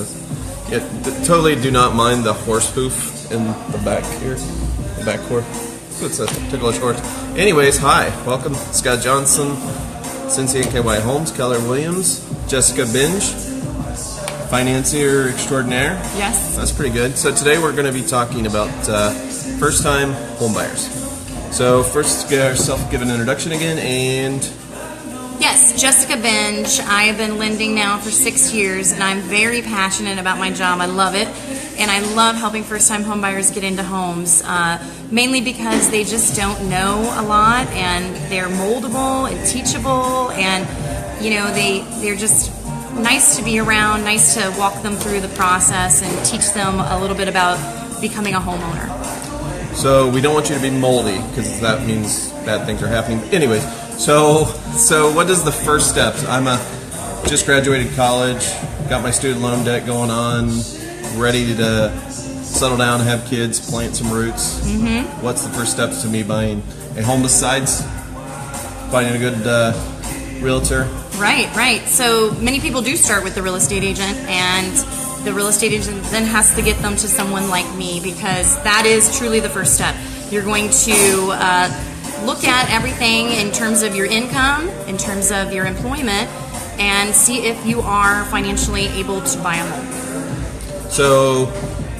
this. Yeah, totally do not mind the horse poof in the back here, the back core. It's a ticklish horse. Anyways, hi, welcome, Scott Johnson, Cincy and KY Holmes, Keller Williams, Jessica Binge, financier extraordinaire. Yes. That's pretty good. So today we're going to be talking about first-time home buyers. So first, get ourselves give an introduction again, and Yes, Jessica Binge. I have been lending now for 6 years, and I'm very passionate about my job. I love it, and I love helping first-time home buyers get into homes, mainly because they just don't know a lot, and they're moldable and teachable, and they're just nice to be around, nice to walk them through the process and teach them a little bit about becoming a homeowner. so we don't want you to be moldy because that means bad things are happening. Anyways, so what is the first steps? Just graduated college, got my student loan debt going on, ready to settle down, have kids, plant some roots. Mm-hmm. What's the first steps to me buying a home besides finding a good realtor? Right. So many people do start with the real estate agent, and the real estate agent then has to get them to someone like me, because that is truly the first step. You're going to look at everything in terms of your income, in terms of your employment, and see if you are financially able to buy a home. So,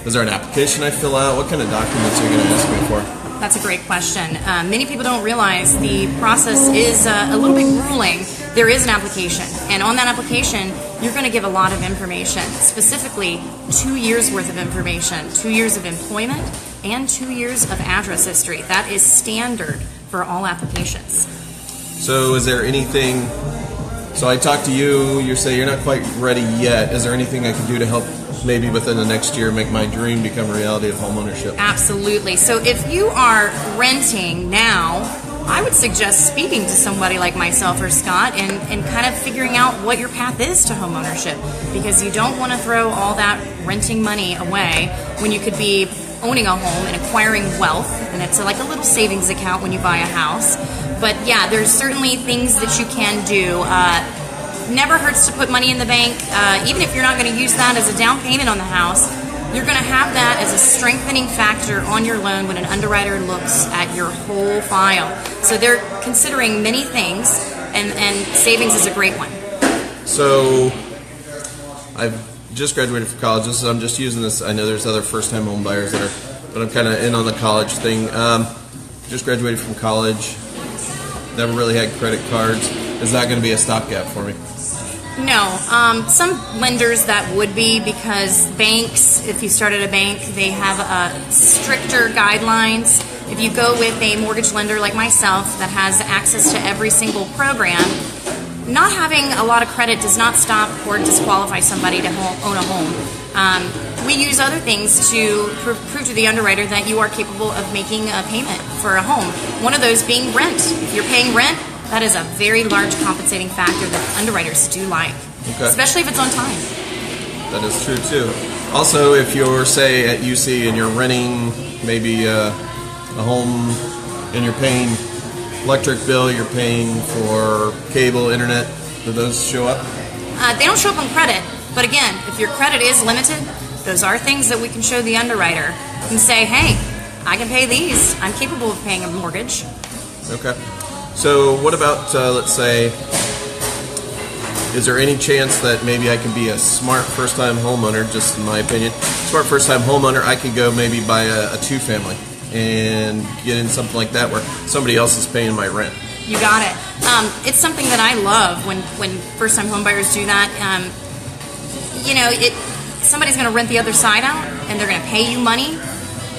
is there an application I fill out? What kind of documents are you going to ask me for? That's a great question. Many people don't realize the process is a little bit grueling. There is an application, and on that application, you're going to give a lot of information, specifically 2 years worth of information, 2 years of employment, and 2 years of address history. That is standard for all applications. So is there anything, so I talked to you, you say you're not quite ready yet. Is there anything I can do to help maybe within the next year make my dream become a reality of homeownership? Absolutely. So if you are renting now, I would suggest speaking to somebody like myself or Scott and kind of figuring out what your path is to homeownership, because you don't want to throw all that renting money away when you could be owning a home and acquiring wealth, and it's like a little savings account when you buy a house. But yeah, there's certainly things that you can do. Never hurts to put money in the bank. Even if you're not going to use that as a down payment on the house, you're going to have that as a strengthening factor on your loan when an underwriter looks at your whole file. So they're considering many things, and savings is a great one. So I've just graduated from college. I'm just using this. I know there's other first-time home buyers that are, but I'm kind of in on the college thing. Just graduated from college. Never really had credit cards. Is that going to be a stopgap for me? No. Some lenders that would be, because banks, if you start at a bank, they have stricter guidelines. If you go with a mortgage lender like myself that has access to every single program, not having a lot of credit does not stop or disqualify somebody to own a home. We use other things to prove to the underwriter that you are capable of making a payment for a home. One of those being rent. If you're paying rent, that is a very large compensating factor that underwriters do like, especially if it's on time. That is true too. Also, if you're, say, at UC and you're renting maybe a home and you're paying electric bill, you're paying for cable, internet, do those show up? They don't show up on credit, but again, if your credit is limited, those are things that we can show the underwriter and say, hey, I can pay these. I'm capable of paying a mortgage. Okay. So what about, let's say, is there any chance that maybe I can be a smart first-time homeowner, just in my opinion, smart first-time homeowner, I could go maybe buy a two-family and get in something like that where somebody else is paying my rent? You got it. It's something that I love when first-time homebuyers do that. Somebody's going to rent the other side out, and they're going to pay you money,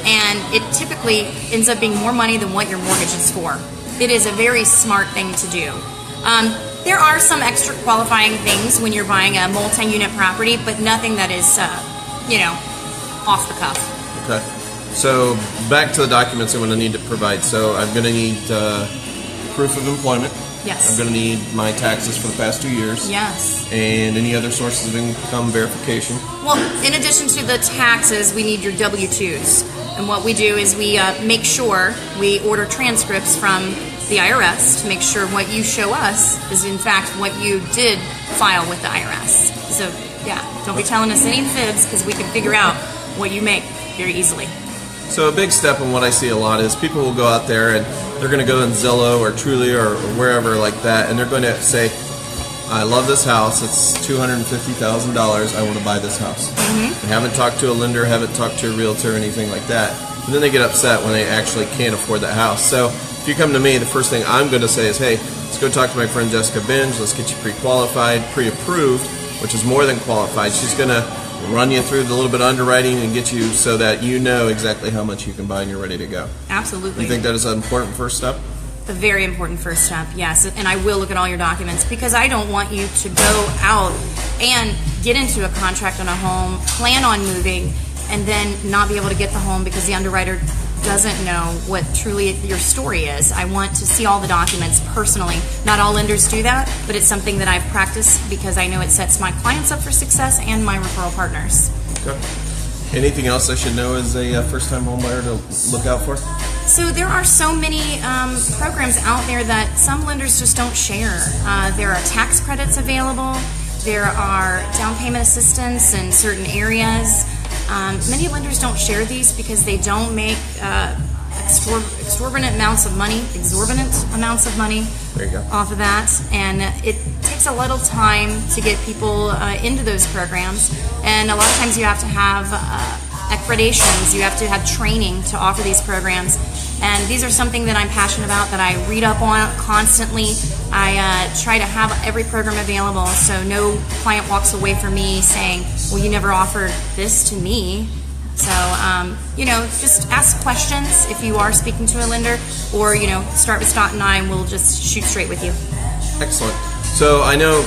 and it typically ends up being more money than what your mortgage is for. It is a very smart thing to do. There are some extra qualifying things when you're buying a multi-unit property, but nothing that is, off the cuff. Okay. So back to the documents I'm going to need to provide. So I'm going to need proof of employment. Yes. I'm going to need my taxes for the past 2 years. Yes. And any other sources of income verification. Well, in addition to the taxes, we need your W-2s. And what we do is we make sure we order transcripts from the IRS to make sure what you show us is in fact what you did file with the IRS. So Yeah, don't be telling us any fibs because we can figure out what you make very easily. So a big step in what I see a lot is people will go out there and they're going to go in Zillow or Trulia or wherever like that, and they're going to say, I love this house, it's $250,000, I want to buy this house. They haven't talked to a lender, haven't talked to a realtor or anything like that. And then they get upset when they actually can't afford that house. So if you come to me, the first thing I'm going to say is, hey, let's go talk to my friend Jessica Binge, let's get you pre-qualified, pre-approved, which is more than qualified. She's going to run you through the little bit of underwriting and get you so that you know exactly how much you can buy and you're ready to go. Absolutely. You think that is an important first step? A very important first step, yes. And I will look at all your documents because I don't want you to go out and get into a contract on a home, plan on moving, and then not be able to get the home because the underwriter doesn't know what truly your story is. I want to see all the documents personally. Not all lenders do that, but it's something that I've practiced because I know it sets my clients up for success and my referral partners. Okay. Anything else I should know as a first-time home buyer to look out for? So there are so many programs out there that some lenders just don't share. There are tax credits available. There are down payment assistance in certain areas. Many lenders don't share these because they don't make exorbitant amounts of money There you go. off of that, and it takes a little time to get people into those programs, and a lot of times you have to have accreditations, you have to have training to offer these programs, and these are something that I'm passionate about, that I read up on constantly. I try to have every program available so no client walks away from me saying, well, you never offered this to me. So, just ask questions if you are speaking to a lender, or, start with Stott and I, and we'll just shoot straight with you. Excellent. So I know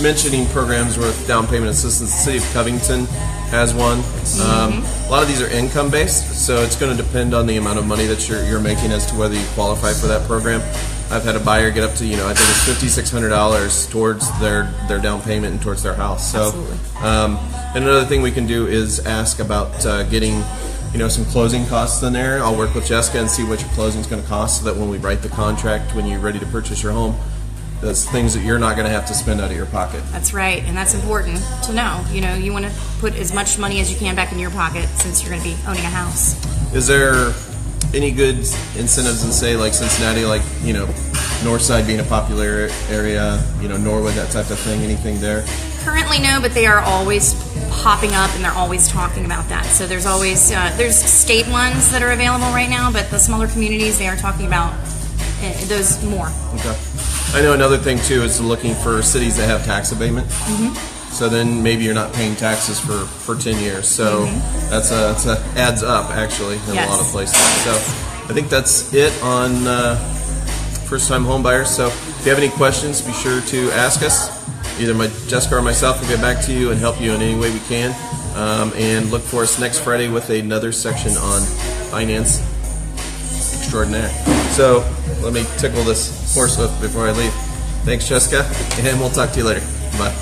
mentioning programs with down payment assistance, the City of Covington has one. A lot of these are income based, so it's going to depend on the amount of money that you're making as to whether you qualify for that program. I've had a buyer get up to, I think it's $5,600 towards their down payment and towards their house. So, and another thing we can do is ask about getting, some closing costs in there. I'll work with Jessica and see what your closing is going to cost, so that when we write the contract, when you're ready to purchase your home, that's things that you're not going to have to spend out of your pocket. That's right, and that's important to know. You want to put as much money as you can back in your pocket since you're going to be owning a house. Is there any good incentives in, say, like Cincinnati, like, North Side being a popular area, Norwood, that type of thing? Anything there? Currently, no, but they are always popping up and they're always talking about that. So there's always, there's state ones that are available right now, but the smaller communities, they are talking about those more. Okay. I know another thing too is looking for cities that have tax abatement. So then maybe you're not paying taxes for 10 years. So that's adds up actually in a lot of places. So I think that's it on first-time home buyers. So if you have any questions, be sure to ask us. Either Jessica or myself will get back to you and help you in any way we can. And look for us next Friday with another section on finance extraordinaire. So let me tickle this horse hoof before I leave. Thanks, Jessica, and we'll talk to you later. Bye.